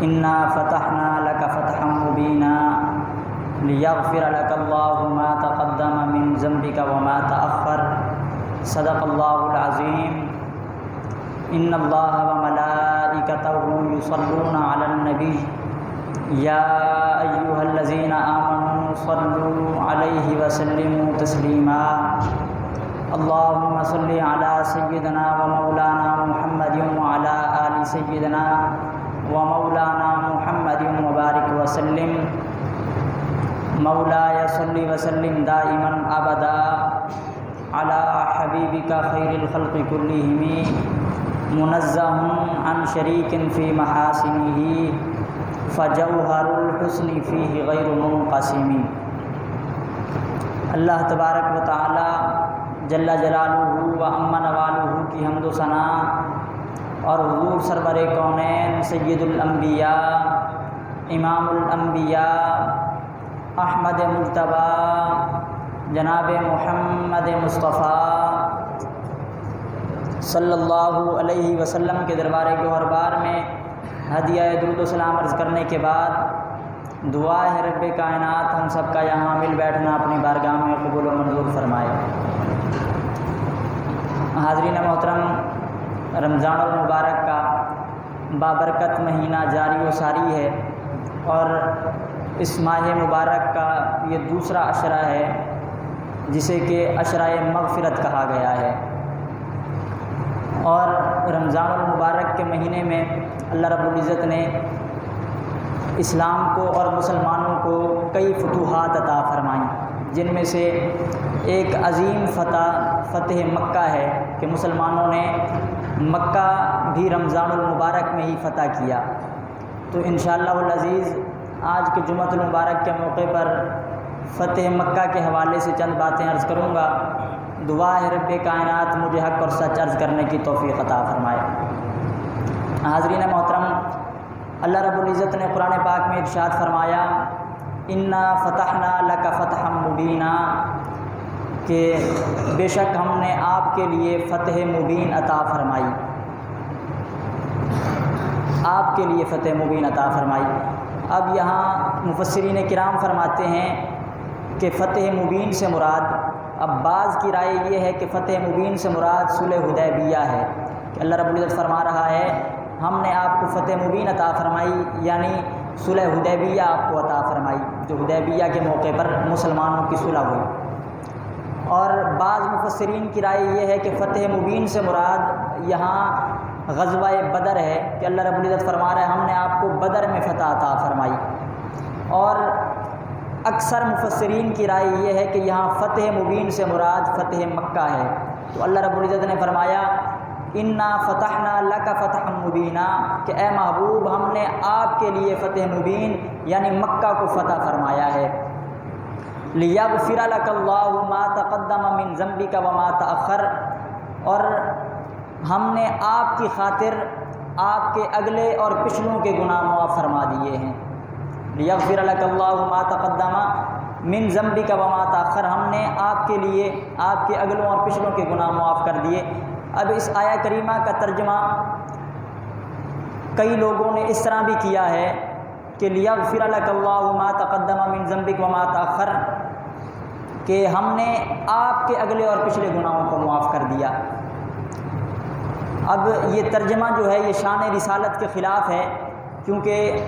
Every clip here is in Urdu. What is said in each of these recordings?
إنا فتحنا لك فتحا مبينا ليغفر لك الله ما تقدم من ذنبك وما تأخر صدق الله العظيم إن الله وملائكته يصلون على النبي يا أيها الذين آمنوا صلوا عليه وسلموا تسليما اللهم صل على سيدنا ومولانا محمد وعلى آل سيدنا ومولانا محمد وبارك وسلم مولاي صل وسلم دائما أبدا على حبيبك خير الخلق كلهم منزه عن شريك في محاسنه فجوہر الحسن فیہ غیر منقسم۔ اللہ تبارک و تعالی جل جلالہ و عم نوالہ کی حمد و ثنا اور حضور سرور کونین سید الانبیاء امام الانبیاء احمد مجتبی جناب محمد مصطفیٰ صلی اللہ علیہ وسلم کے دربار گوہر بار میں ہدیہ درود و سلام عرض کرنے کے بعد دعا ہے رب کائنات ہم سب کا یہاں مل بیٹھنا اپنی بارگاہ میں قبول و منظور فرمائے۔ حاضرین محترم، رمضان المبارک کا بابرکت مہینہ جاری و ساری ہے اور اس ماہ مبارک کا یہ دوسرا عشرہ ہے جسے کہ عشرہ مغفرت کہا گیا ہے، اور رمضان المبارک کے مہینے میں اللہ رب العزت نے اسلام کو اور مسلمانوں کو کئی فتوحات عطا فرمائیں، جن میں سے ایک عظیم فتح مکہ ہے کہ مسلمانوں نے مکہ بھی رمضان المبارک میں ہی فتح کیا۔ تو انشاءاللہ العزیز آج کے جمعۃ المبارک کے موقع پر فتح مکہ کے حوالے سے چند باتیں عرض کروں گا۔ دعا ہے رب کائنات مجھے حق اور سچ عرض کرنے کی توفیق عطا فرمائے۔ حاضرین محترم، اللہ رب العزت نے قرآن پاک میں ارشاد فرمایا انا فتحنا لک فتحا مبینا، کہ بے شک ہم نے آپ کے لیے فتح مبین عطا فرمائی، آپ کے لیے فتح مبین عطا فرمائی۔ اب یہاں مفسرین کرام فرماتے ہیں کہ فتح مبین سے مراد، اب بعض کی رائے یہ ہے کہ فتح مبین سے مراد صلح حدیبیہ ہے، کہ اللہ رب العزت فرما رہا ہے ہم نے آپ کو فتح مبین عطا فرمائی، یعنی صلح حدیبیہ آپ کو عطا فرمائی، جو حدیبیہ کے موقع پر مسلمانوں کی صلح ہوئی۔ اور بعض مفسرین کی رائے یہ ہے کہ فتح مبین سے مراد یہاں غزوہ بدر ہے، کہ اللہ رب العزت فرما رہا ہے ہم نے آپ کو بدر میں فتح عطا فرمائی۔ اور اکثر مفسرین کی رائے یہ ہے کہ یہاں فتح مبین سے مراد فتح مکہ ہے۔ تو اللہ رب العزت نے فرمایا انا فتحنا لک فتحا مبینا، کہ اے محبوب ہم نے آپ کے لیے فتح مبین یعنی مکہ کو فتح فرمایا ہے۔ لیغفر لک اللہ ما تقدم من ذنبک وما تأخر، اور ہم نے آپ کی خاطر آپ کے اگلے اور پچھلوں کے گناہ معاف فرما دیے ہیں۔ لیغفر لک اللہ ما تقدم من ذنبک وما تأخر، ہم نے آپ کے لیے آپ کے اگلوں اور پچھلوں کے گناہ معاف کر دیے۔ اب اس آیہ کریمہ کا ترجمہ کئی لوگوں نے اس طرح بھی کیا ہے کہ لیغفر لک اللہ ما تقدم من ذنبک وما تأخر، کہ ہم نے آپ کے اگلے اور پچھلے گناہوں کو معاف کر دیا۔ اب یہ ترجمہ جو ہے یہ شان رسالت کے خلاف ہے، کیونکہ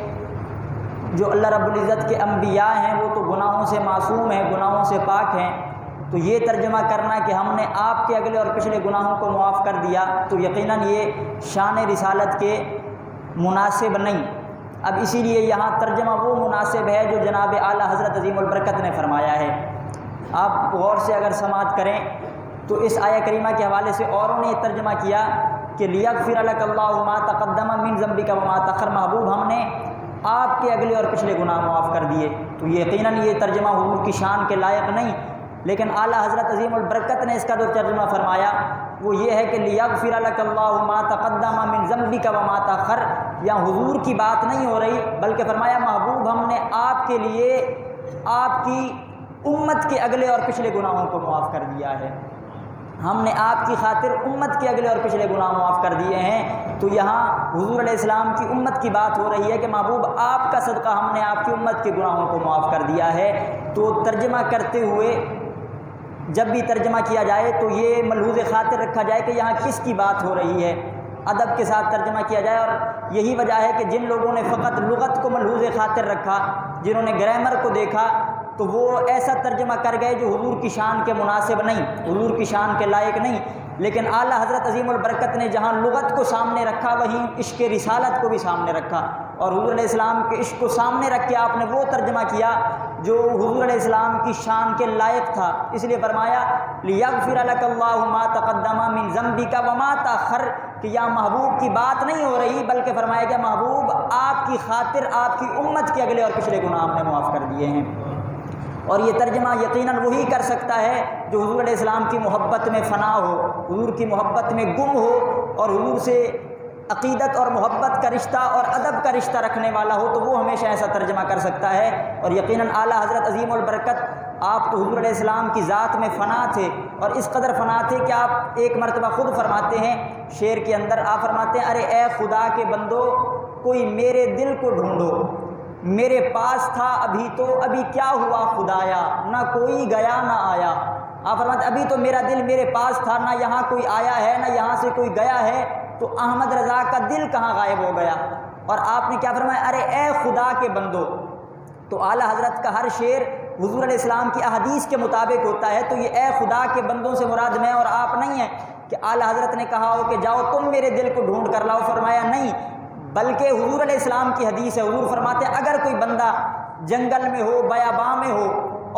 جو اللہ رب العزت کے انبیاء ہیں وہ تو گناہوں سے معصوم ہیں، گناہوں سے پاک ہیں، تو یہ ترجمہ کرنا کہ ہم نے آپ کے اگلے اور پچھلے گناہوں کو معاف کر دیا تو یقیناً یہ شان رسالت کے مناسب نہیں۔ اب اسی لیے یہاں ترجمہ وہ مناسب ہے جو جناب اعلیٰ حضرت عظیم البرکت نے فرمایا ہے۔ آپ غور سے اگر سماعت کریں تو اس آیہ کریمہ کے حوالے سے اوروں نے یہ ترجمہ کیا کہ لیغفر لک اللہ ما تقدم من ذنبک وما تأخر، محبوب ہم نے آپ کے اگلے اور پچھلے گناہ معاف کر دیے، تو یقیناً یہ ترجمہ حضور کی شان کے لائق نہیں۔ لیکن اعلیٰ حضرت عظیم البرکت نے اس کا جو ترجمہ فرمایا وہ یہ ہے کہ لیغفر لک اللہ ما تقدم من ذنبک وما تأخر، یا حضور کی بات نہیں ہو رہی بلکہ فرمایا محبوب ہم نے آپ کے لیے آپ کی امت کے اگلے اور پچھلے گناہوں کو معاف کر دیا ہے۔ ہم نے آپ کی خاطر امت کے اگلے اور پچھلے گناہ معاف کر دیے ہیں۔ تو یہاں حضور علیہ السلام کی امت کی بات ہو رہی ہے کہ محبوب آپ کا صدقہ ہم نے آپ کی امت کے گناہوں کو معاف کر دیا ہے۔ تو ترجمہ کرتے ہوئے جب بھی ترجمہ کیا جائے تو یہ ملحوظ خاطر رکھا جائے کہ یہاں کس کی بات ہو رہی ہے، ادب کے ساتھ ترجمہ کیا جائے۔ اور یہی وجہ ہے کہ جن لوگوں نے فقط لغت کو ملحوظ خاطر رکھا، جنہوں نے گرامر کو دیکھا، تو وہ ایسا ترجمہ کر گئے جو حضور کی شان کے مناسب نہیں، حضور کی شان کے لائق نہیں۔ لیکن اعلیٰ حضرت عظیم البرکت نے جہاں لغت کو سامنے رکھا وہیں عشق رسالت کو بھی سامنے رکھا، اور حضور علیہ السلام کے عشق کو سامنے رکھ کے آپ نے وہ ترجمہ کیا جو حضور علیہ السلام کی شان کے لائق تھا۔ اس لیے فرمایا لِيَغْفِرَ لَكَ اللَّهُ مَا تَقَدَّمَ مِن ذَنبِكَ وَمَا تَأَخَّرَ، کہ یا محبوب کی بات نہیں ہو رہی بلکہ فرمایا گیا محبوب آپ کی خاطر آپ کی امت کے اگلے اور پچھلے گناہ ہم نے معاف کر دیے ہیں۔ اور یہ ترجمہ یقیناً وہی کر سکتا ہے جو حضور علیہ السلام کی محبت میں فنا ہو، حضور کی محبت میں گم ہو، اور حضور سے عقیدت اور محبت کا رشتہ اور ادب کا رشتہ رکھنے والا ہو، تو وہ ہمیشہ ایسا ترجمہ کر سکتا ہے۔ اور یقیناً اعلیٰ حضرت عظیم البرکت آپ تو حضور علیہ السلام کی ذات میں فنا تھے، اور اس قدر فنا تھے کہ آپ ایک مرتبہ خود فرماتے ہیں شعر کے اندر، آپ فرماتے ہیں ارے اے خدا کے بندو کوئی میرے دل کو ڈھونڈو، میرے پاس تھا ابھی تو ابھی کیا ہوا خدایا، نہ کوئی گیا نہ آیا۔ آپ فرماتے ابھی تو میرا دل میرے پاس تھا، نہ یہاں کوئی آیا ہے نہ یہاں سے کوئی گیا ہے، تو احمد رضا کا دل کہاں غائب ہو گیا۔ اور آپ نے کیا فرمایا ارے اے خدا کے بندو۔ تو اعلیٰ حضرت کا ہر شعر حضور علیہ السلام کی احادیث کے مطابق ہوتا ہے، تو یہ اے خدا کے بندوں سے مراد میں اور آپ نہیں ہیں کہ اعلیٰ حضرت نے کہا ہو کہ جاؤ تم میرے دل کو ڈھونڈ کر لاؤ، فرمایا نہیں، بلکہ حضور علیہ السلام کی حدیث ہے، حضور فرماتے ہیں اگر کوئی بندہ جنگل میں ہو بیاباں میں ہو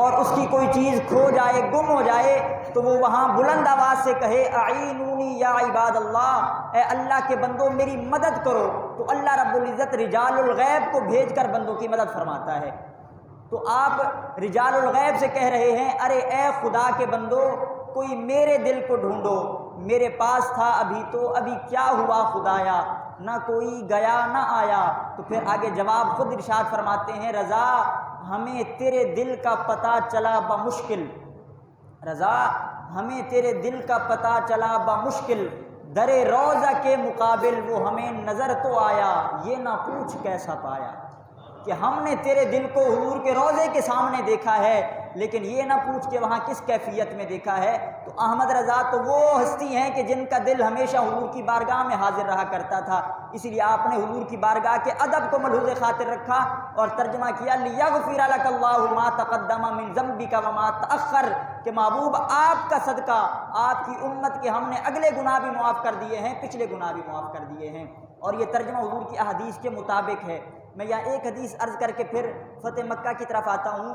اور اس کی کوئی چیز کھو جائے گم ہو جائے تو وہ وہاں بلند آواز سے کہے اعینونی یا عباد اللہ، اے اللہ کے بندوں میری مدد کرو، تو اللہ رب العزت رجال الغیب کو بھیج کر بندوں کی مدد فرماتا ہے۔ تو آپ رجال الغیب سے کہہ رہے ہیں ارے اے خدا کے بندو کوئی میرے دل کو ڈھونڈو، میرے پاس تھا ابھی تو ابھی کیا ہوا خدایا، نہ کوئی گیا نہ آیا۔ تو پھر آگے جواب خود ارشاد فرماتے ہیں رضا ہمیں تیرے دل کا پتہ چلا بمشکل، رضا ہمیں تیرے دل کا پتہ چلا بمشکل، در روضہ کے مقابل وہ ہمیں نظر تو آیا، یہ نہ پوچھ کیسا پایا، کہ ہم نے تیرے دل کو حضور کے روضے کے سامنے دیکھا ہے لیکن یہ نہ پوچھ کے وہاں کس کیفیت میں دیکھا ہے۔ تو احمد رضا تو وہ ہستی ہیں کہ جن کا دل ہمیشہ حضور کی بارگاہ میں حاضر رہا کرتا تھا، اسی لیے آپ نے حضور کی بارگاہ کے ادب کو ملحوظ خاطر رکھا اور ترجمہ کیا لِيَغْفِرَ لَكَ اللَّهُ مَا تَقَدَّمَ مِن ذَنبِكَ وَمَا تَأَخَّرَ، کہ محبوب آپ کا صدقہ آپ کی امت کے ہم نے اگلے گناہ بھی معاف کر دیے ہیں، پچھلے گناہ بھی معاف کر دیے ہیں۔ اور یہ ترجمہ حضور کی احادیث کے مطابق ہے۔ میں یہاں ایک حدیث عرض کر کے پھر فتح مکہ کی طرف آتا ہوں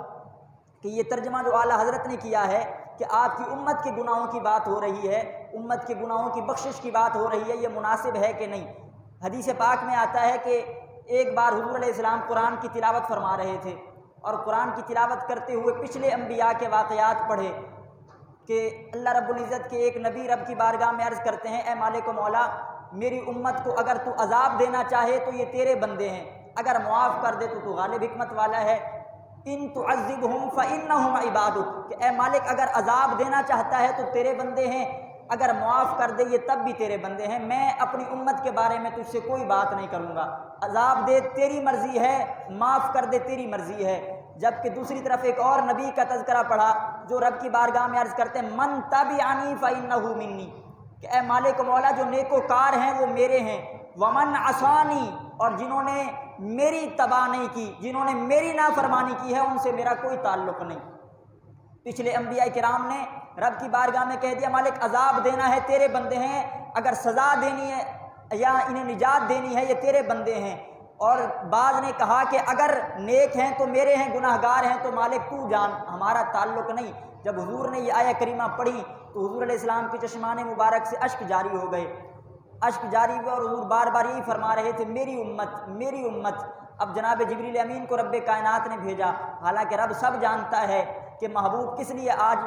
کہ یہ ترجمہ جو اعلیٰ حضرت نے کیا ہے کہ آپ کی امت کے گناہوں کی بات ہو رہی ہے، امت کے گناہوں کی بخشش کی بات ہو رہی ہے، یہ مناسب ہے کہ نہیں۔ حدیث پاک میں آتا ہے کہ ایک بار حضور علیہ السلام قرآن کی تلاوت فرما رہے تھے اور قرآن کی تلاوت کرتے ہوئے پچھلے انبیاء کے واقعات پڑھے کہ اللہ رب العزت کے ایک نبی رب کی بارگاہ میں عرض کرتے ہیں اے مالک و مولا میری امت کو اگر تو عذاب دینا چاہے تو یہ تیرے بندے ہیں، اگر معاف کر دے تو تو غالب حکمت والا ہے، ان تعذبہم فانہم عبادک، کہ اے مالک اگر عذاب دینا چاہتا ہے تو تیرے بندے ہیں، اگر معاف کر دے یہ تب بھی تیرے بندے ہیں، میں اپنی امت کے بارے میں تجھ سے کوئی بات نہیں کروں گا، عذاب دے تیری مرضی ہے، معاف کر دے تیری مرضی ہے۔ جبکہ دوسری طرف ایک اور نبی کا تذکرہ پڑھا جو رب کی بارگاہ میں عرض کرتے ہیں من تبعنی فانہ منی، کہ اے مالک مولا جو نیکوکار ہیں وہ میرے ہیں، ومن عصانی، اور جنہوں نے میری تباہ نہیں کی، جنہوں نے میری نافرمانی کی ہے ان سے میرا کوئی تعلق نہیں۔ پچھلے انبیاء کرام نے رب کی بارگاہ میں کہہ دیا مالک عذاب دینا ہے تیرے بندے ہیں، اگر سزا دینی ہے یا انہیں نجات دینی ہے یہ تیرے بندے ہیں، اور بعض نے کہا کہ اگر نیک ہیں تو میرے ہیں، گناہ گار ہیں تو مالک تو جان، ہمارا تعلق نہیں۔ جب حضور نے یہ آیہ کریمہ پڑھی تو حضور علیہ السلام کے چشمان مبارک سے اشک جاری ہو گئے، اشک جاری ہوئے، اور حضور بار بار یہی فرما رہے تھے میری امت میری امت۔ اب جناب جبریل امین کو رب کائنات نے بھیجا، حالانکہ رب سب جانتا ہے کہ محبوب کس لیے آج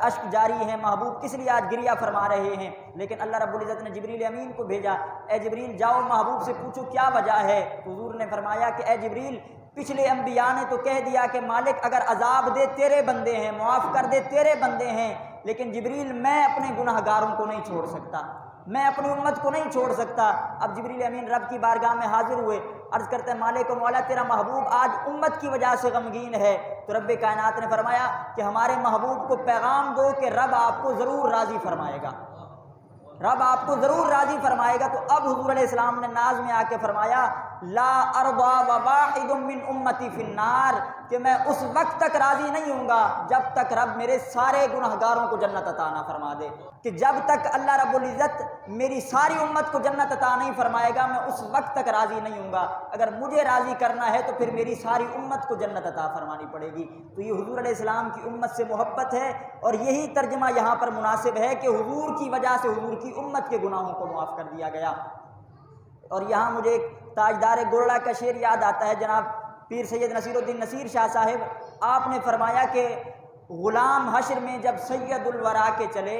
اشک جاری ہیں، محبوب کس لیے آج گریہ فرما رہے ہیں، لیکن اللہ رب العزت نے جبریل امین کو بھیجا، اے جبریل جاؤ محبوب سے پوچھو کیا وجہ ہے۔ حضور نے فرمایا کہ اے جبریل پچھلے انبیاء نے تو کہہ دیا کہ مالک اگر عذاب دے تیرے بندے ہیں، معاف کر دے تیرے بندے ہیں، لیکن جبریل میں اپنے گناہ گاروں کو نہیں چھوڑ سکتا، میں اپنی امت کو نہیں چھوڑ سکتا۔ اب جبریل امین رب کی بارگاہ میں حاضر ہوئے، عرض کرتے ہیں مالک و مولا تیرا محبوب آج امت کی وجہ سے غمگین ہے۔ تو رب کائنات نے فرمایا کہ ہمارے محبوب کو پیغام دو کہ رب آپ کو ضرور راضی فرمائے گا، رب آپ کو ضرور راضی فرمائے گا۔ تو اب حضور علیہ السلام نے ناز میں آ کے فرمایا لا ارضا وواحد من امتی فی النار، کہ میں اس وقت تک راضی نہیں ہوں گا جب تک رب میرے سارے گناہ گاروں کو جنت عطا نہ فرما دے، کہ جب تک اللہ رب العزت میری ساری امت کو جنت عطا نہیں فرمائے گا میں اس وقت تک راضی نہیں ہوں گا۔ اگر مجھے راضی کرنا ہے تو پھر میری ساری امت کو جنت عطا فرمانی پڑے گی۔ تو یہ حضور علیہ السلام کی امت سے محبت ہے، اور یہی ترجمہ یہاں پر مناسب ہے کہ حضور کی وجہ سے حضور کی امت کے گناہوں کو معاف کر دیا گیا۔ اور یہاں مجھے ایک تاجدار گولڑا کا شعر یاد آتا ہے، جناب پیر سید نصیر الدین نصیر شاہ صاحب، آپ نے فرمایا کہ غلام حشر میں جب سید الورا کے چلے،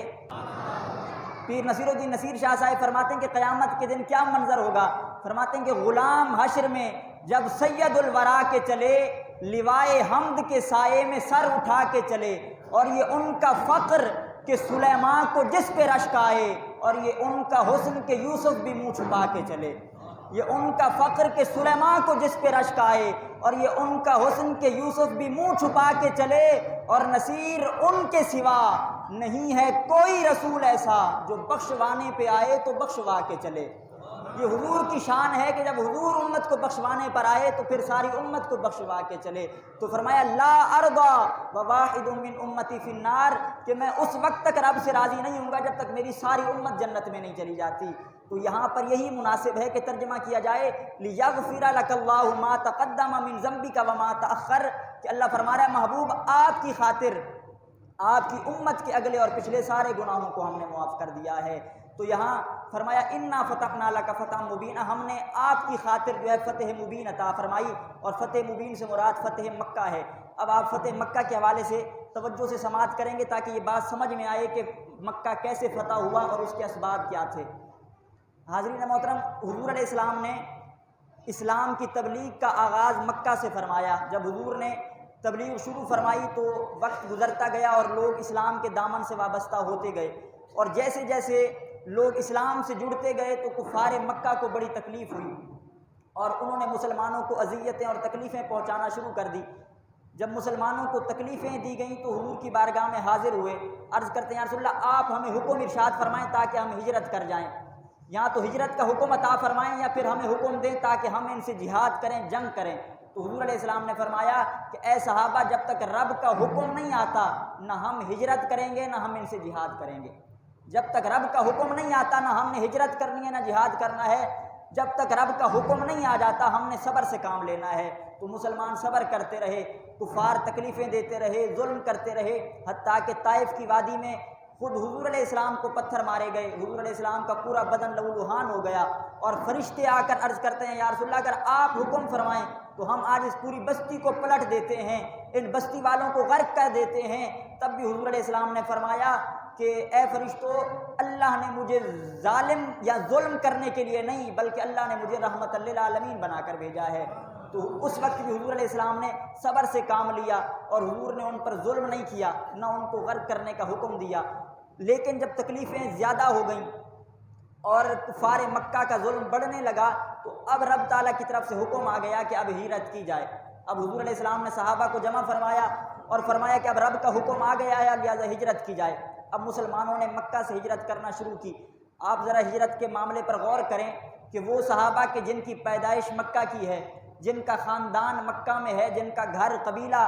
پیر نصیر الدین نصیر شاہ صاحب فرماتے ہیں کہ قیامت کے دن کیا منظر ہوگا، فرماتے ہیں کہ غلام حشر میں جب سید الورا کے چلے، لوائے حمد کے سائے میں سر اٹھا کے چلے، اور یہ ان کا فقر کہ سلیمان کو جس پہ رشک آئے، اور یہ ان کا حسن کہ یوسف بھی منہ چھپا کے چلے، یہ ان کا فقر کہ سلیمان کو جس پہ رشک آئے، اور یہ ان کا حسن کہ یوسف بھی منہ چھپا کے چلے، اور نصیر ان کے سوا نہیں ہے کوئی رسول ایسا جو بخشوانے پہ آئے تو بخشوا کے چلے۔ یہ حضور کی شان ہے کہ جب حضور امت کو بخشوانے پر آئے تو پھر ساری امت کو بخشوا کے چلے۔ تو فرمایا لا ارضا وواحد من امتی فی النار، کہ میں اس وقت تک رب سے راضی نہیں ہوں گا جب تک میری ساری امت جنت میں نہیں چلی جاتی۔ تو یہاں پر یہی مناسب ہے کہ ترجمہ کیا جائے لیغفر لک اللہ ما تقدم من ذنبک وما تأخر، کہ اللہ فرما رہا ہے محبوب آپ کی خاطر آپ کی امت کے اگلے اور پچھلے سارے گناہوں کو ہم نے معاف کر دیا ہے۔ تو یہاں فرمایا انا فتحنا لک فتحا مبینا، ہم نے آپ کی خاطر جو ہے فتح مبین عطا فرمائی، اور فتح مبین سے مراد فتح مکہ ہے۔ اب آپ فتح مکہ کے حوالے سے توجہ سے سماعت کریں گے تاکہ یہ بات سمجھ میں آئے کہ مکہ کیسے فتح ہوا اور اس کے اسباب کیا تھے۔ حاضرین محترم، حضور علیہ السلام نے اسلام کی تبلیغ کا آغاز مکہ سے فرمایا۔ جب حضور نے تبلیغ شروع فرمائی تو وقت گزرتا گیا اور لوگ اسلام کے دامن سے وابستہ ہوتے گئے، اور جیسے جیسے لوگ اسلام سے جڑتے گئے تو کفار مکہ کو بڑی تکلیف ہوئی، اور انہوں نے مسلمانوں کو اذیتیں اور تکلیفیں پہنچانا شروع کر دی۔ جب مسلمانوں کو تکلیفیں دی گئیں تو حضور کی بارگاہ میں حاضر ہوئے، عرض کرتے ہیں یا رسول اللہ آپ ہمیں حکم ارشاد فرمائیں تاکہ ہم ہجرت کر جائیں، یا تو ہجرت کا حکم عطا فرمائیں یا پھر ہمیں حکم دیں تاکہ ہم ان سے جہاد کریں، جنگ کریں۔ تو حضور علیہ السلام نے فرمایا کہ اے صحابہ جب تک رب کا حکم نہیں آتا نہ ہم ہجرت کریں گے نہ ہم ان سے جہاد کریں گے۔ جب تک رب کا حکم نہیں آتا نہ ہم نے ہجرت کرنی ہے نہ جہاد کرنا ہے، جب تک رب کا حکم نہیں آ جاتا ہم نے صبر سے کام لینا ہے۔ تو مسلمان صبر کرتے رہے، کفار تکلیفیں دیتے رہے، ظلم کرتے رہے، حتیٰ کہ طائف کی وادی میں خود حضور علیہ السلام کو پتھر مارے گئے، حضور علیہ السلام کا پورا بدن لہولہان ہو گیا، اور فرشتے آ کر عرض کرتے ہیں یا رسول اللہ اگر آپ حکم فرمائیں تو ہم آج اس پوری بستی کو پلٹ دیتے ہیں، ان بستی والوں کو غرق کر دیتے ہیں۔ تب بھی حضور علیہ السلام نے فرمایا کہ اے فرشتوں، اللہ نے مجھے ظالم یا ظلم کرنے کے لیے نہیں بلکہ اللہ نے مجھے رحمت للعالمین بنا کر بھیجا ہے۔ تو اس وقت بھی حضور علیہ السلام نے صبر سے کام لیا، اور حضور نے ان پر ظلم نہیں کیا، نہ ان کو غرق کرنے کا حکم دیا۔ لیکن جب تکلیفیں زیادہ ہو گئیں اور کفار مکہ کا ظلم بڑھنے لگا تو اب رب تعالیٰ کی طرف سے حکم آ گیا کہ اب ہجرت کی جائے۔ اب حضور علیہ السلام نے صحابہ کو جمع فرمایا اور فرمایا کہ اب رب کا حکم آ گیا ہے، اب لہٰذا ہجرت کی جائے۔ اب مسلمانوں نے مکہ سے ہجرت کرنا شروع کی۔ آپ ذرا ہجرت کے معاملے پر غور کریں کہ وہ صحابہ کہ جن کی پیدائش مکہ کی ہے، جن کا خاندان مکہ میں ہے، جن کا گھر قبیلہ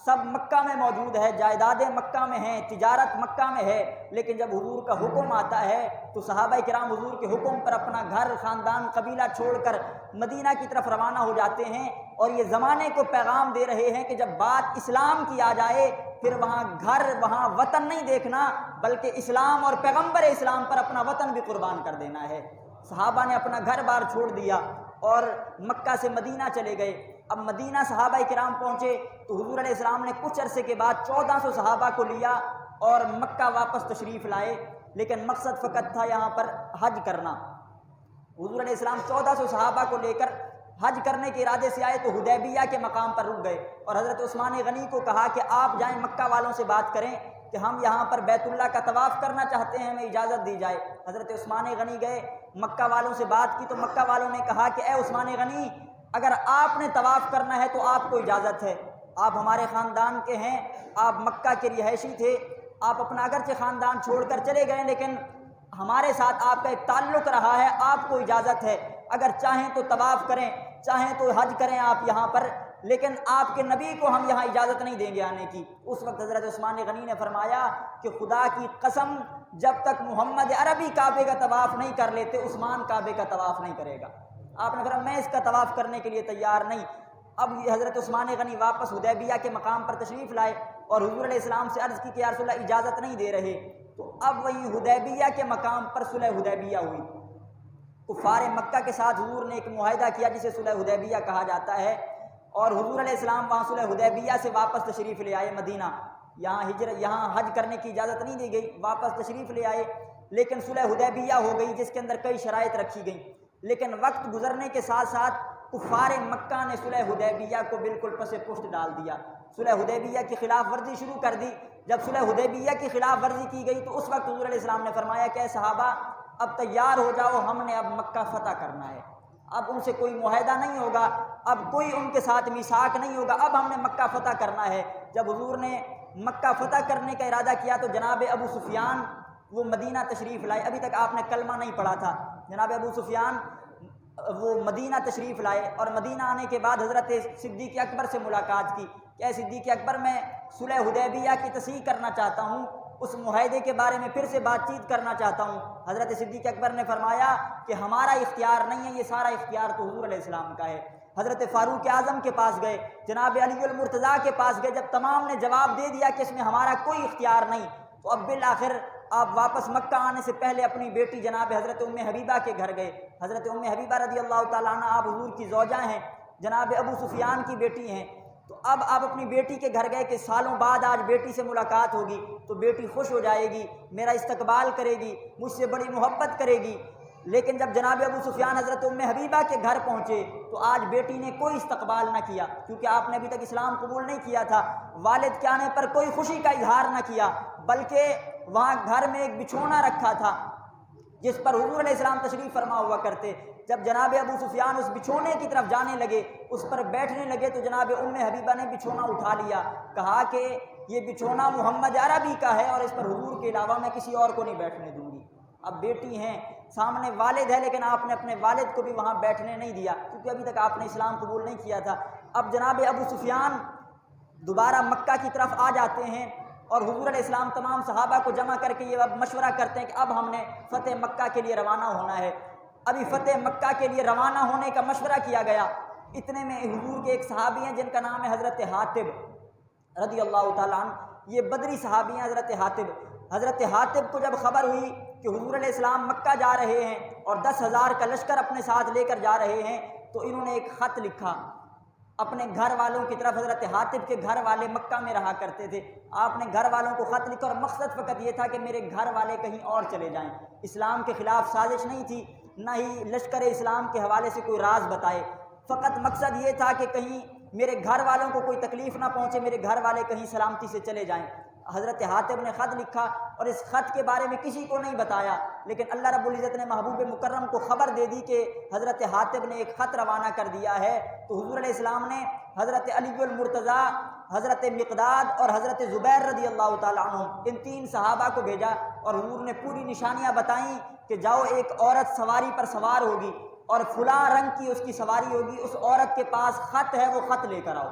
سب مکہ میں موجود ہے، جائیدادیں مکہ میں ہیں، تجارت مکہ میں ہے، لیکن جب حضور کا حکم آتا ہے تو صحابہ کرام حضور کے حکم پر اپنا گھر، خاندان، قبیلہ چھوڑ کر مدینہ کی طرف روانہ ہو جاتے ہیں، اور یہ زمانے کو پیغام دے رہے ہیں کہ جب بات اسلام کی آ جائے پھر وہاں گھر، وہاں وطن نہیں دیکھنا بلکہ اسلام اور پیغمبر اسلام پر اپنا وطن بھی قربان کر دینا ہے۔ صحابہ نے اپنا گھر بار چھوڑ دیا اور مکہ سے مدینہ چلے گئے۔ اب مدینہ صحابہ کرام پہنچے تو حضور علیہ السلام نے کچھ عرصے کے بعد 1400 صحابہ کو لیا اور مکہ واپس تشریف لائے، لیکن مقصد فقط تھا یہاں پر حج کرنا۔ حضور علیہ السلام 1400 صحابہ کو لے کر حج کرنے کے ارادے سے آئے تو حدیبیہ کے مقام پر رک گئے، اور حضرت عثمان غنی کو کہا کہ آپ جائیں مکہ والوں سے بات کریں کہ ہم یہاں پر بیت اللہ کا طواف کرنا چاہتے ہیں، ہمیں اجازت دی جائے۔ حضرت عثمان غنی گئے، مکہ والوں سے بات کی تو مکہ والوں نے کہا کہ اے عثمان غنی، اگر آپ نے طواف کرنا ہے تو آپ کو اجازت ہے، آپ ہمارے خاندان کے ہیں، آپ مکہ کے رہائشی تھے، آپ اپنا اگرچہ خاندان چھوڑ کر چلے گئے لیکن ہمارے ساتھ آپ کا ایک تعلق رہا ہے، آپ کو اجازت ہے، اگر چاہیں تو طواف کریں، چاہیں تو حج کریں آپ یہاں پر، لیکن آپ کے نبی کو ہم یہاں اجازت نہیں دیں گے آنے کی۔ اس وقت حضرت عثمان غنی نے فرمایا کہ خدا کی قسم، جب تک محمد عربی کعبے کا طواف نہیں کر لیتے، عثمان کعبے کا طواف نہیں کرے گا۔ آپ نے فرمایا میں اس کا طواف کرنے کے لیے تیار نہیں۔ اب حضرت عثمان غنی واپس حدیبیہ کے مقام پر تشریف لائے اور حضور علیہ السلام سے عرض کی کہ یا رسول اللہ اجازت نہیں دے رہے، تو اب وہیں حدیبیہ کے مقام پر صلح حدیبیہ ہوئی۔ کفار مکہ کے ساتھ حضور نے ایک معاہدہ کیا جسے صلح حدیبیہ کہا جاتا ہے، اور حضور علیہ السلام وہاں صلح حدیبیہ سے واپس تشریف لے آئے مدینہ۔ یہاں حج کرنے کی اجازت نہیں دی گئی، واپس تشریف لے آئے، لیکن صلح حدیبیہ ہو گئی جس کے اندر کئی شرائط رکھی گئیں۔ لیکن وقت گزرنے کے ساتھ ساتھ کفار مکہ نے صلح حدیبیہ کو بالکل پس پشت ڈال دیا، صلح حدیبیہ کی خلاف ورزی شروع کر دی۔ جب صلح حدیبیہ کی خلاف ورزی کی گئی تو اس وقت حضور علیہ السلام نے فرمایا کہ اے صحابہ اب تیار ہو جاؤ، ہم نے اب مکہ فتح کرنا ہے، اب ان سے کوئی معاہدہ نہیں ہوگا، اب کوئی ان کے ساتھ میثاق نہیں ہوگا، اب ہم نے مکہ فتح کرنا ہے۔ جب حضور نے مکہ فتح کرنے کا ارادہ کیا تو جناب ابو سفیان وہ مدینہ تشریف لائے، ابھی تک آپ نے کلمہ نہیں پڑھا تھا، جناب ابو سفیان وہ مدینہ تشریف لائے، اور مدینہ آنے کے بعد حضرت صدیق اکبر سے ملاقات کی کہ اے صدیق اکبر، میں صلح حدیبیہ کی تصحیح کرنا چاہتا ہوں، اس معاہدے کے بارے میں پھر سے بات چیت کرنا چاہتا ہوں۔ حضرت صدیق اکبر نے فرمایا کہ ہمارا اختیار نہیں ہے، یہ سارا اختیار تو حضور علیہ السلام کا ہے۔ حضرت فاروق اعظم کے پاس گئے، جناب علی المرتضیٰ کے پاس گئے، جب تمام نے جواب دے دیا کہ اس میں ہمارا کوئی اختیار نہیں، تو اب بالآخر آپ واپس مکہ آنے سے پہلے اپنی بیٹی جناب حضرت ام حبیبہ کے گھر گئے۔ حضرت ام حبیبہ رضی اللہ تعالیٰ عنہ آپ حضور کی زوجہ ہیں، جناب ابو سفیان کی بیٹی ہیں، تو اب آپ اپنی بیٹی کے گھر گئے کہ سالوں بعد آج بیٹی سے ملاقات ہوگی تو بیٹی خوش ہو جائے گی، میرا استقبال کرے گی، مجھ سے بڑی محبت کرے گی۔ لیکن جب جناب ابو سفیان حضرت ام حبیبہ کے گھر پہنچے تو آج بیٹی نے کوئی استقبال نہ کیا، کیونکہ آپ نے ابھی تک اسلام قبول نہیں کیا تھا۔ والد کے آنے پر کوئی خوشی کا اظہار نہ کیا، بلکہ وہاں گھر میں ایک بچھونا رکھا تھا جس پر حضور علیہ السلام تشریف فرما ہوا کرتے۔ جب جناب ابو سفیان اس بچھونے کی طرف جانے لگے، اس پر بیٹھنے لگے، تو جناب ام حبیبہ نے بچھونا اٹھا لیا، کہا کہ یہ بچھونا محمد عربی کا ہے اور اس پر حضور کے علاوہ میں کسی اور کو نہیں بیٹھنے دوں گی۔ اب بیٹی ہیں، سامنے والد ہے، لیکن آپ نے اپنے والد کو بھی وہاں بیٹھنے نہیں دیا کیونکہ ابھی تک آپ نے اسلام قبول نہیں کیا تھا۔ اب جناب ابو سفیان دوبارہ مکہ کی طرف آ جاتے ہیں اور حضور علیہ السلام تمام صحابہ کو جمع کر کے یہ اب مشورہ کرتے ہیں کہ اب ہم نے فتح مکہ کے لیے روانہ ہونا ہے۔ ابھی فتح مکہ کے لیے روانہ ہونے کا مشورہ کیا گیا، اتنے میں حضور کے ایک صحابی ہیں جن کا نام ہے حضرت حاتب رضی اللہ تعالیٰ عنہ، یہ بدری صحابی ہیں حضرت حاتب۔ حضرت حاتب کو جب خبر ہوئی کہ حضور علیہ السلام مکہ جا رہے ہیں اور 10,000 کا لشکر اپنے ساتھ لے کر جا رہے ہیں، تو انہوں نے ایک خط لکھا اپنے گھر والوں کی طرف۔ حضرت حاتب کے گھر والے مکہ میں رہا کرتے تھے، آپ نے گھر والوں کو خط لکھا اور مقصد فقط یہ تھا کہ میرے گھر والے کہیں اور چلے جائیں، اسلام کے خلاف سازش نہیں تھی، نہ ہی لشکر اسلام کے حوالے سے کوئی راز بتائے، فقط مقصد یہ تھا کہ کہیں میرے گھر والوں کو کوئی تکلیف نہ پہنچے، میرے گھر والے کہیں سلامتی سے چلے جائیں۔ حضرت حاتب نے خط لکھا اور اس خط کے بارے میں کسی کو نہیں بتایا، لیکن اللہ رب العزت نے محبوب مکرم کو خبر دے دی کہ حضرت حاتب نے ایک خط روانہ کر دیا ہے۔ تو حضور علیہ السلام نے حضرت علی المرتضیٰ، حضرت مقداد اور حضرت زبیر رضی اللہ تعالیٰ عنہ ان 3 صحابہ کو بھیجا اور حضور نے پوری نشانیاں بتائیں کہ جاؤ، ایک عورت سواری پر سوار ہوگی اور فلاں رنگ کی اس کی سواری ہوگی، اس عورت کے پاس خط ہے، وہ خط لے کر آؤ۔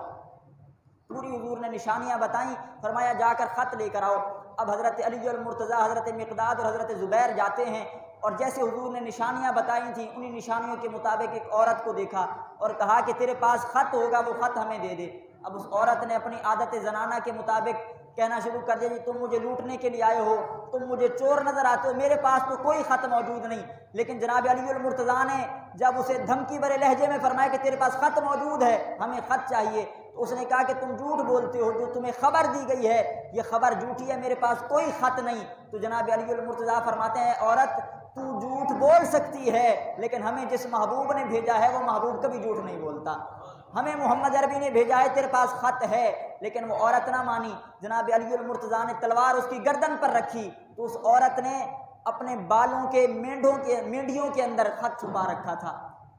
پوری حضور نے نشانیاں بتائیں، فرمایا جا کر خط لے کر آؤ۔ اب حضرت علی المرتضیٰ، حضرت مقداد اور حضرت زبیر جاتے ہیں اور جیسے حضور نے نشانیاں بتائی تھیں انہی نشانیوں کے مطابق ایک عورت کو دیکھا اور کہا کہ تیرے پاس خط ہوگا، وہ خط ہمیں دے دے۔ اب اس عورت نے اپنی عادت زنانہ کے مطابق کہنا شروع کر دیا، جی تم مجھے لوٹنے کے لیے آئے ہو، تم مجھے چور نظر آتے ہو، میرے پاس تو کوئی خط موجود نہیں۔ لیکن جناب علی المرتضیٰ نے جب اسے دھمکی بھرے لہجے میں فرمایا کہ تیرے پاس خط موجود ہے، ہمیں خط چاہیے، تو اس نے کہا کہ تم جھوٹ بولتے ہو، جو تمہیں خبر دی گئی ہے یہ خبر جھوٹی ہے، میرے پاس کوئی خط نہیں۔ تو جناب علی المرتضیٰ فرماتے ہیں عورت تو جھوٹ بول سکتی ہے، لیکن ہمیں جس محبوب نے بھیجا ہے وہ محبوب کبھی جھوٹ نہیں بولتا۔ ہمیں محمد عربی نے بھیجا ہے، تیرے پاس خط ہے، لیکن وہ عورت نہ مانی۔ جناب علی المرتضیٰ نے تلوار اس کی گردن پر رکھی تو اس عورت نے اپنے بالوں کے مینڈیوں کے اندر خط چھپا رکھا تھا۔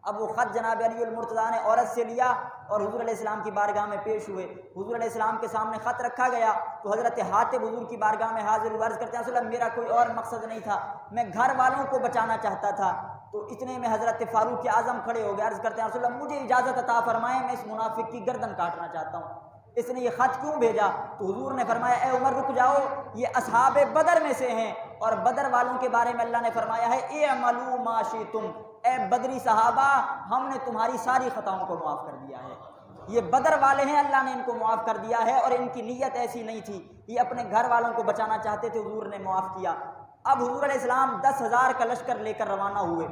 اب وہ خط جناب علی المرتضیٰ نے عورت سے لیا اور حضور علیہ السلام کی بارگاہ میں پیش ہوئے۔ حضور علیہ السلام کے سامنے خط رکھا گیا تو حضرت حاتب حضور کی بارگاہ میں حاضر ہوئے، عرض کرتے ہیں رسول اللہ میرا کوئی اور مقصد نہیں تھا، میں گھر والوں کو بچانا چاہتا تھا۔ تو اتنے میں حضرت فاروق اعظم کھڑے ہو گئے، عرض کرتے ہیں رسول اللہ مجھے اجازت عطا فرمائیں، میں اس منافق کی گردن کاٹنا چاہتا ہوں، اس نے یہ خط کیوں بھیجا؟ تو حضور نے فرمایا اے عمر رک جاؤ، یہ اصحاب بدر میں سے ہیں، اور بدر والوں کے بارے میں اللہ نے فرمایا ہے اعملوا ما شئتم، اے بدری صحابہ ہم نے تمہاری ساری خطاؤں کو معاف کر دیا ہے۔ یہ بدر والے ہیں، اللہ نے ان کو معاف کر دیا ہے، اور ان کی نیت ایسی نہیں تھی، یہ اپنے گھر والوں کو بچانا چاہتے تھے، حضور نے معاف کیا۔ اب حضور علیہ السلام 10,000 کا لشکر لے کر روانہ ہوئے۔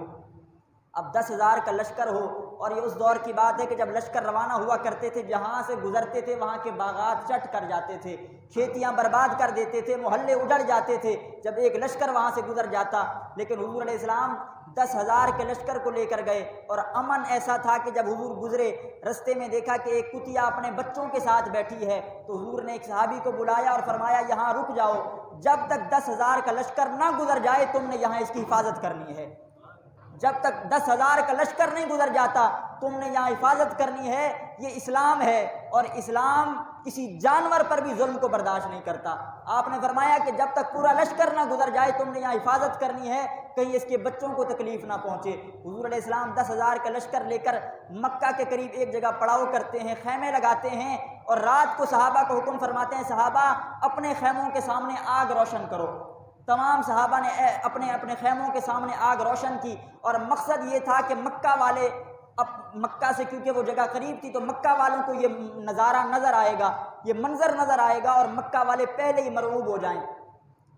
اب 10,000 کا لشکر ہو، اور یہ اس دور کی بات ہے کہ جب لشکر روانہ ہوا کرتے تھے، جہاں سے گزرتے تھے وہاں کے باغات چٹ کر جاتے تھے، کھیتیاں برباد کر دیتے تھے، محلے اجڑ جاتے تھے جب ایک لشکر وہاں سے گزر جاتا۔ لیکن حضور علیہ السلام 10,000 کے لشکر کو لے کر گئے، اور امن ایسا تھا کہ جب حضور گزرے رستے میں دیکھا کہ ایک کتیا اپنے بچوں کے ساتھ بیٹھی ہے، تو حضور نے ایک صحابی کو بلایا اور فرمایا یہاں رک جاؤ، جب تک 10,000 کا لشکر نہ گزر جائے تم نے یہاں اس کی حفاظت کرنی ہے، جب تک 10,000 کا لشکر نہیں گزر جاتا تم نے یہاں حفاظت کرنی ہے، یہ اسلام ہے، اور اسلام کسی جانور پر بھی ظلم کو برداشت نہیں کرتا۔ آپ نے فرمایا کہ جب تک پورا لشکر نہ گزر جائے تم نے یہاں حفاظت کرنی ہے، کہیں اس کے بچوں کو تکلیف نہ پہنچے۔ حضور علیہ السلام 10,000 کا لشکر لے کر مکہ کے قریب ایک جگہ پڑاؤ کرتے ہیں، خیمے لگاتے ہیں، اور رات کو صحابہ کو حکم فرماتے ہیں صحابہ اپنے خیموں کے سامنے آگ روشن کرو۔ تمام صحابہ نے اپنے اپنے خیموں کے سامنے آگ روشن کی، اور مقصد یہ تھا کہ مکہ والے، اب مکہ سے کیونکہ وہ جگہ قریب تھی تو مکہ والوں کو یہ نظارہ نظر آئے گا، یہ منظر نظر آئے گا، اور مکہ والے پہلے ہی مرعوب ہو جائیں،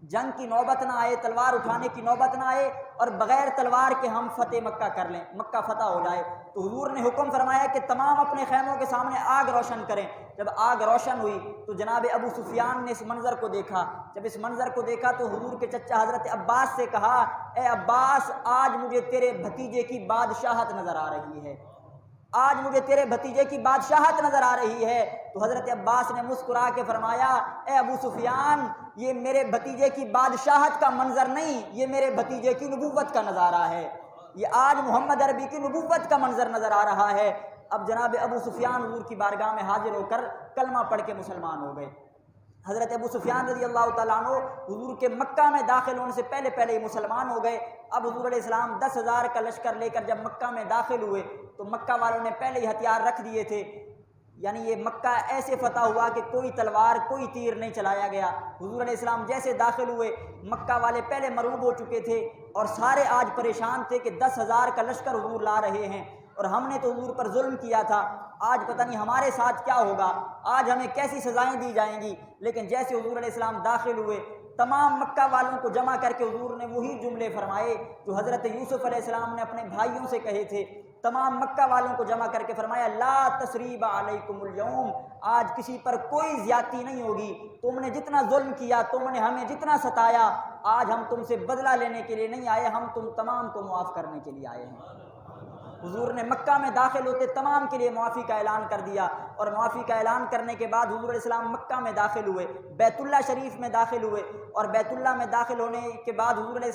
جنگ کی نوبت نہ آئے، تلوار اٹھانے کی نوبت نہ آئے، اور بغیر تلوار کے ہم فتح مکہ کر لیں، مکہ فتح ہو جائے۔ تو حضور نے حکم فرمایا کہ تمام اپنے خیموں کے سامنے آگ روشن کریں۔ جب آگ روشن ہوئی تو جناب ابو سفیان نے اس منظر کو دیکھا، جب اس منظر کو دیکھا تو حضور کے چچا حضرت عباس سے کہا اے عباس آج مجھے تیرے بھتیجے کی بادشاہت نظر آ رہی ہے، آج مجھے تیرے بھتیجے کی بادشاہت نظر آ رہی ہے۔ تو حضرت عباس نے مسکرا کے فرمایا اے ابو سفیان یہ میرے بھتیجے کی بادشاہت کا منظر نہیں، یہ میرے بھتیجے کی نبوت کا نظارہ ہے، یہ آج محمد عربی کی نبوت کا منظر نظر آ رہا ہے۔ اب جناب ابو سفیان حضور کی بارگاہ میں حاضر ہو کر کلمہ پڑھ کے مسلمان ہو گئے۔ حضرت ابو سفیان رضی اللہ تعالیٰ عنہ حضور کے مکہ میں داخل ہونے سے پہلے پہلے ہی مسلمان ہو گئے۔ اب حضور علیہ السلام 10,000 کا لشکر لے کر جب مکہ میں داخل ہوئے تو مکہ والوں نے پہلے ہی ہتھیار رکھ دیے تھے، یعنی یہ مکہ ایسے فتح ہوا کہ کوئی تلوار کوئی تیر نہیں چلایا گیا۔ حضور علیہ السلام جیسے داخل ہوئے مکہ والے پہلے مرعوب ہو چکے تھے، اور سارے آج پریشان تھے کہ 10,000 کا لشکر حضور لا رہے ہیں، اور ہم نے تو حضور پر ظلم کیا تھا، آج پتہ نہیں ہمارے ساتھ کیا ہوگا، آج ہمیں کیسی سزائیں دی جائیں گی۔ لیکن جیسے حضور علیہ السلام داخل ہوئے تمام مکہ والوں کو جمع کر کے حضور نے وہی جملے فرمائے جو حضرت یوسف علیہ السلام نے اپنے بھائیوں سے کہے تھے۔ تمام مکہ والوں کو جمع کر کے فرمایا لا تثریب علیکم اليوم، آج کسی پر کوئی زیادتی نہیں ہوگی، تم نے جتنا ظلم کیا، تم نے ہمیں جتنا ستایا، آج ہم تم سے بدلہ لینے کے لیے نہیں آئے، ہم تم تمام کو معاف کرنے کے لیے آئے ہیں۔ حضور نے مکہ میں داخل ہوتے تمام کے لیے معافی کا اعلان کر دیا، اور معافی کا اعلان کرنے کے بعد حضور علیہ السلام مکہ میں داخل ہوئے، بیت اللہ شریف میں داخل ہوئے، اور بیت اللہ میں داخل ہونے کے بعد حضور علیہ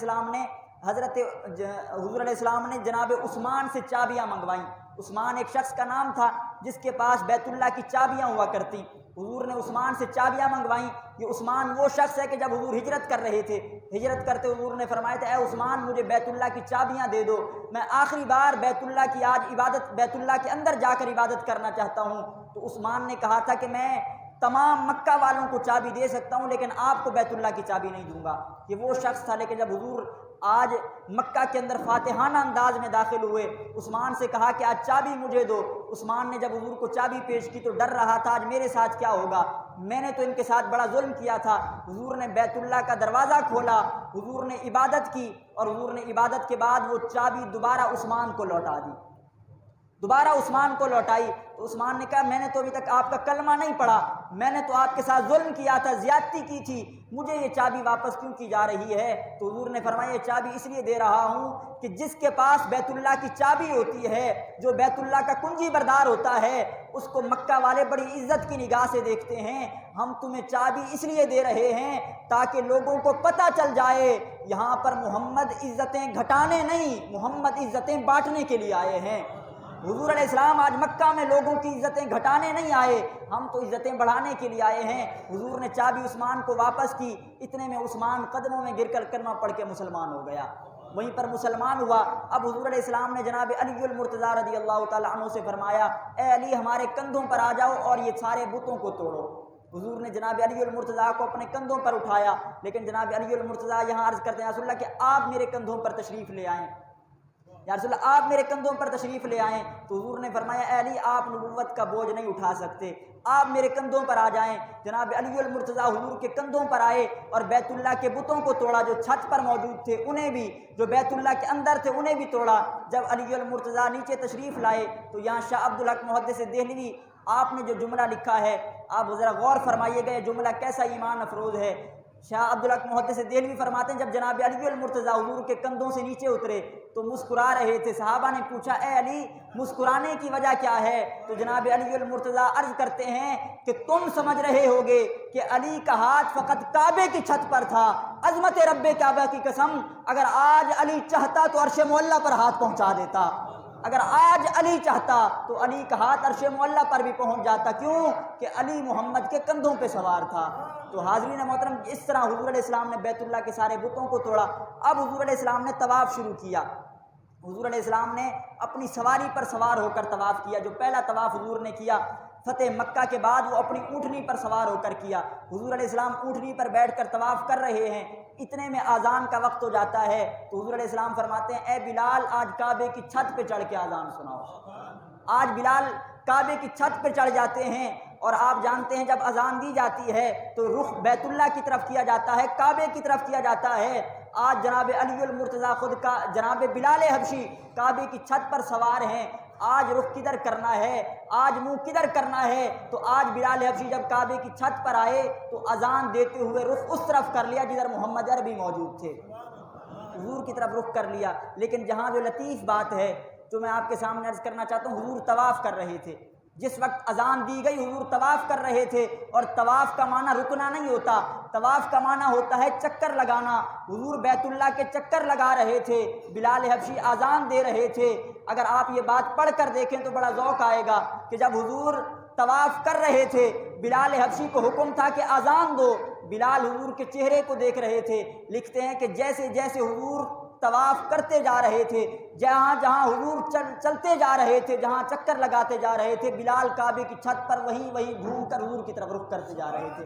السلام نے جناب عثمان سے چابیاں منگوائیں۔ عثمان ایک شخص کا نام تھا جس کے پاس بیت اللہ کی چابیاں ہوا کرتی، حضور نے عثمان سے چابیاں منگوائیں۔ یہ عثمان وہ شخص ہے کہ جب حضور ہجرت کر رہے تھے، ہجرت کرتے حضور نے فرمایا تھا اے عثمان مجھے بیت اللہ کی چابیاں دے دو، میں آخری بار بیت اللہ کی آج عبادت، بیت اللہ کے اندر جا کر عبادت کرنا چاہتا ہوں۔ تو عثمان نے کہا تھا کہ میں تمام مکہ والوں کو چابی دے سکتا ہوں لیکن آپ کو بیت اللہ کی چابی نہیں دوں گا۔ یہ وہ شخص تھا، لیکن جب حضور آج مکہ کے اندر فاتحانہ انداز میں داخل ہوئے، عثمان سے کہا کہ آج چابی مجھے دو۔ عثمان نے جب حضور کو چابی پیش کی تو ڈر رہا تھا آج میرے ساتھ کیا ہوگا، میں نے تو ان کے ساتھ بڑا ظلم کیا تھا۔ حضور نے بیت اللہ کا دروازہ کھولا، حضور نے عبادت کی، اور حضور نے عبادت کے بعد وہ چابی دوبارہ عثمان کو لوٹا دی۔ دوبارہ عثمان کو لوٹائی تو عثمان نے کہا میں نے تو ابھی تک آپ کا کلمہ نہیں پڑھا، میں نے تو آپ کے ساتھ ظلم کیا تھا، زیادتی کی تھی، مجھے یہ چابی واپس کیوں کی جا رہی ہے؟ تو حضور نے فرمایا یہ چابی اس لیے دے رہا ہوں کہ جس کے پاس بیت اللہ کی چابی ہوتی ہے، جو بیت اللہ کا کنجی بردار ہوتا ہے، اس کو مکہ والے بڑی عزت کی نگاہ سے دیکھتے ہیں۔ ہم تمہیں چابی اس لیے دے رہے ہیں تاکہ لوگوں کو پتہ چل جائے یہاں پر محمد عزتیں گھٹانے نہیں، محمد عزتیں بانٹنے کے لیے آئے ہیں۔ حضور علیہ السلام آج مکہ میں لوگوں کی عزتیں گھٹانے نہیں آئے، ہم تو عزتیں بڑھانے کے لیے آئے ہیں۔ حضور نے چابی عثمان کو واپس کی، اتنے میں عثمان قدموں میں گر کر کلمہ پڑھ کے مسلمان ہو گیا، وہیں پر مسلمان ہوا۔ اب حضور علیہ السلام نے جناب علی المرتضیٰ رضی اللہ تعالیٰ عنہ سے فرمایا اے علی ہمارے کندھوں پر آ جاؤ اور یہ سارے بتوں کو توڑو۔ حضور نے جناب علی المرتضیٰ کو اپنے کندھوں پر اٹھایا، لیکن جناب علی المرتضیٰ یہاں عرض کرتے ہیں یا رسول اللہ کہ آپ میرے کندھوں پر تشریف لے آئیں، یا رسول اللہ آپ میرے کندھوں پر تشریف لے آئیں۔ تو حضور نے فرمایا اے علی آپ نبوت کا بوجھ نہیں اٹھا سکتے، آپ میرے کندھوں پر آ جائیں۔ جناب علی المرتضیٰ حضور کے کندھوں پر آئے اور بیت اللہ کے بتوں کو توڑا، جو چھت پر موجود تھے انہیں بھی، جو بیت اللہ کے اندر تھے انہیں بھی توڑا۔ جب علی المرتضیٰ نیچے تشریف لائے تو یہاں شاہ عبدالحق محدث دہلوی آپ نے جو جملہ لکھا ہے آپ ذرا غور فرمائیے گا، یہ جملہ کیسا ایمان افروز ہے۔ شاہ عبدالحق محدث دہلوی فرماتے ہیں جب جناب علی المرتضیٰ حضور کے کندھوں سے نیچے اترے تو مسکرا رہے تھے۔ صحابہ نے پوچھا اے علی مسکرانے کی وجہ کیا ہے؟ تو جناب علی المرتضیٰ عرض کرتے ہیں کہ تم سمجھ رہے ہوگے کہ علی کا ہاتھ فقط کعبے کی چھت پر تھا، عظمت رب کعبہ کی قسم اگر آج علی چاہتا تو عرش معلیٰ پر ہاتھ پہنچا دیتا، اگر آج علی چاہتا تو علی کا ہاتھ عرش معلیٰ پر بھی پہنچ جاتا، کیوں کہ علی محمد کے کندھوں پہ سوار تھا۔ تو حاضرین محترم اس طرح حضور علیہ السلام نے بیت اللہ کے سارے بتوں کو توڑا۔ اب حضور علیہ السلام نے طواف شروع کیا۔ حضور علیہ السلام نے اپنی سواری پر سوار ہو کر طواف کیا۔ جو پہلا طواف حضور نے کیا فتح مکہ کے بعد وہ اپنی اونٹنی پر سوار ہو کر کیا۔ حضور علیہ السلام اونٹنی پر بیٹھ کر طواف کر رہے ہیں، اتنے میں اذان کا وقت ہو جاتا ہے تو حضور علیہ السلام فرماتے ہیں اے بلال آج کعبے کی چھت پہ چڑھ کے اذان سناؤ۔ آج بلال کعبے کی چھت پہ چڑھ جاتے ہیں، اور آپ جانتے ہیں جب اذان دی جاتی ہے تو رخ بیت اللہ کی طرف کیا جاتا ہے، کعبے کی طرف کیا جاتا ہے۔ آج جناب علی المرتضیٰ خود کا جناب بلال حبشی کعبے کی چھت پر سوار ہیں، آج رخ کدھر کرنا ہے، آج منہ کدھر کرنا ہے؟ تو آج بلال حبشی جب کعبے کی چھت پر آئے تو اذان دیتے ہوئے رخ اس طرف کر لیا جدھر محمد عربی موجود تھے، حضور کی طرف رخ کر لیا۔ لیکن جہاں جو لطیف بات ہے جو میں آپ کے سامنے عرض کرنا چاہتا ہوں، حضور طواف کر رہے تھے، جس وقت اذان دی گئی حضور طواف کر رہے تھے، اور طواف کا معنی رکنا نہیں ہوتا، طواف کا معنی ہوتا ہے چکر لگانا۔ حضور بیت اللہ کے چکر لگا رہے تھے، بلال حبشی اذان دے رہے تھے۔ اگر آپ یہ بات پڑھ کر دیکھیں تو بڑا ذوق آئے گا کہ جب حضور طواف کر رہے تھے بلال حبشی کو حکم تھا کہ اذان دو، بلال حضور کے چہرے کو دیکھ رہے تھے۔ لکھتے ہیں کہ جیسے جیسے حضور طواف کرتے جا رہے تھے، جہاں جہاں حضور چلتے جا رہے تھے، جہاں چکر لگاتے جا رہے تھے، بلال کعبے کی چھت پر وہیں گھوم کر حضور کی طرف رخ کرتے جا رہے تھے۔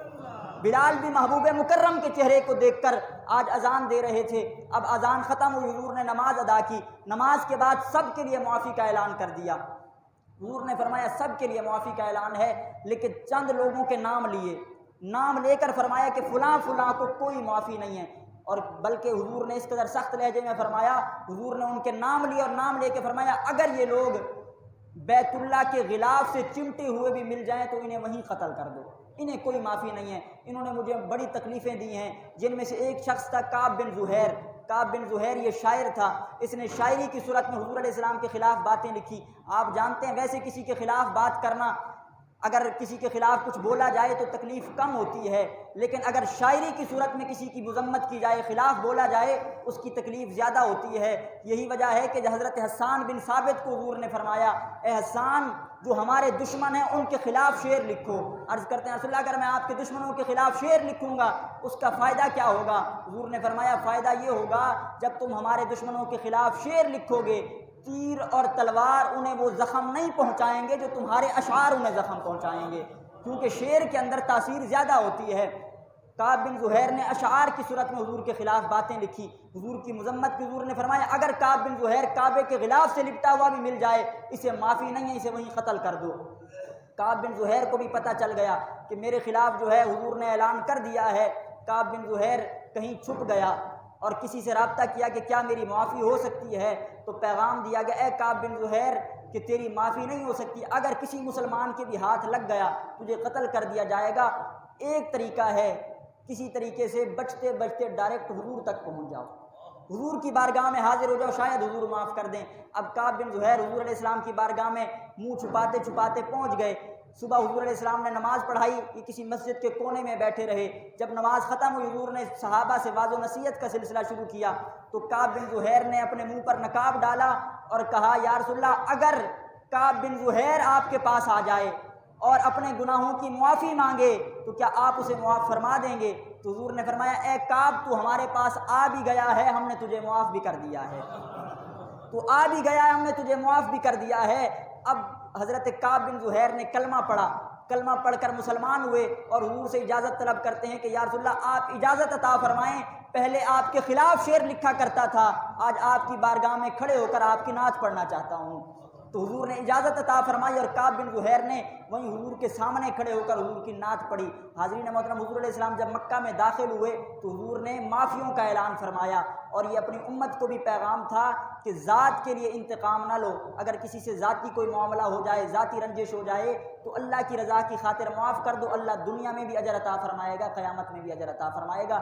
بلال بھی محبوب مکرم کے چہرے کو دیکھ کر آج اذان دے رہے تھے۔ اب اذان ختم ہوئی، حضور نے نماز ادا کی، نماز کے بعد سب کے لیے معافی کا اعلان کر دیا۔ حضور نے فرمایا سب کے لیے معافی کا اعلان ہے، لیکن چند لوگوں کے نام لیے، نام لے کر فرمایا کہ فلاں فلاں کو کوئی معافی نہیں ہے، اور بلکہ حضور نے اس قدر سخت لہجے میں فرمایا، حضور نے ان کے نام لیے اور نام لے کے فرمایا اگر یہ لوگ بیت اللہ کے غلاف سے چمٹے ہوئے بھی مل جائیں تو انہیں وہیں قتل کر دو، انہیں کوئی معافی نہیں ہے۔ انہوں نے مجھے بڑی تکلیفیں دی ہیں، جن میں سے ایک شخص تھا کعب بن زہیر۔ کعب بن زہیر یہ شاعر تھا، اس نے شاعری کی صورت میں حضور علیہ السلام کے خلاف باتیں لکھی۔ آپ جانتے ہیں ویسے کسی کے خلاف بات کرنا، اگر کسی کے خلاف کچھ بولا جائے تو تکلیف کم ہوتی ہے، لیکن اگر شاعری کی صورت میں کسی کی مذمت کی جائے، خلاف بولا جائے، اس کی تکلیف زیادہ ہوتی ہے۔ یہی وجہ ہے کہ حضرت حسان بن ثابت کو حضور نے فرمایا اے حسان جو ہمارے دشمن ہیں ان کے خلاف شعر لکھو۔ عرض کرتے ہیں رسول اللہ اگر میں آپ کے دشمنوں کے خلاف شعر لکھوں گا اس کا فائدہ کیا ہوگا؟ حضور نے فرمایا فائدہ یہ ہوگا جب تم ہمارے دشمنوں کے خلاف شعر لکھو گے، تیر اور تلوار انہیں وہ زخم نہیں پہنچائیں گے جو تمہارے اشعار انہیں زخم پہنچائیں گے، کیونکہ شعر کے اندر تاثیر زیادہ ہوتی ہے۔ کعب بن زہیر نے اشعار کی صورت میں حضور کے خلاف باتیں لکھی، حضور کی مذمت کی۔ حضور نے فرمایا اگر کعب بن زہیر کعبے کے غلاف سے لپٹا ہوا بھی مل جائے اسے معافی نہیں ہے، اسے وہیں قتل کر دو۔ کعب بن زہیر کو بھی پتہ چل گیا کہ میرے خلاف جو ہے حضور نے اعلان کر دیا ہے۔ کعب بن زہیر کہیں چھپ گیا اور کسی سے رابطہ کیا کہ کیا میری معافی ہو سکتی ہے، تو پیغام دیا گیا اے کعب بن زہیر کہ تیری معافی نہیں ہو سکتی، اگر کسی مسلمان کے بھی ہاتھ لگ گیا تجھے قتل کر دیا جائے گا۔ ایک طریقہ ہے، کسی طریقے سے بچتے بچتے ڈائریکٹ حضور تک پہنچ جاؤ، حضور کی بارگاہ میں حاضر ہو جاؤ، شاید حضور معاف کر دیں۔ اب کعب بن زہیر حضور علیہ السلام کی بارگاہ میں منہ چھپاتے چھپاتے پہنچ گئے۔ صبح حضور علیہ السلام نے نماز پڑھائی، یہ کسی مسجد کے کونے میں بیٹھے رہے۔ جب نماز ختم ہوئی حضور نے صحابہ سے واعظ و نصیحت کا سلسلہ شروع کیا تو کعب بن زہیر نے اپنے منہ پر نقاب ڈالا اور کہا یا رسول اللہ، اگر کعب بن زہیر آپ کے پاس آ جائے اور اپنے گناہوں کی معافی مانگے تو کیا آپ اسے معاف فرما دیں گے؟ تو حضور نے فرمایا اے کعب، تو ہمارے پاس آ بھی گیا ہے، ہم نے تجھے معاف بھی کر دیا ہے، تو آ بھی گیا ہے، ہم نے تجھے معاف بھی کر دیا ہے۔ اب حضرت کعب بن زہیر نے کلمہ پڑھا، کلمہ پڑھ کر مسلمان ہوئے اور حضور سے اجازت طلب کرتے ہیں کہ یا رسول اللہ آپ اجازت عطا فرمائیں، پہلے آپ کے خلاف شعر لکھا کرتا تھا، آج آپ کی بارگاہ میں کھڑے ہو کر آپ کی نعت پڑھنا چاہتا ہوں۔ تو حضور نے اجازت عطا فرمائی اور کعب بن زہیر نے وہیں حضور کے سامنے کھڑے ہو کر حضور کی نعت پڑھی۔ حاضرین محترم، حضور علیہ السلام جب مکہ میں داخل ہوئے تو حضور نے معافیوں کا اعلان فرمایا، اور یہ اپنی امت کو بھی پیغام تھا کہ ذات کے لیے انتقام نہ لو، اگر کسی سے ذاتی کوئی معاملہ ہو جائے، ذاتی رنجش ہو جائے تو اللہ کی رضا کی خاطر معاف کر دو، اللہ دنیا میں بھی اجر عطا فرمائے گا، قیامت میں بھی اجر عطا فرمائے گا۔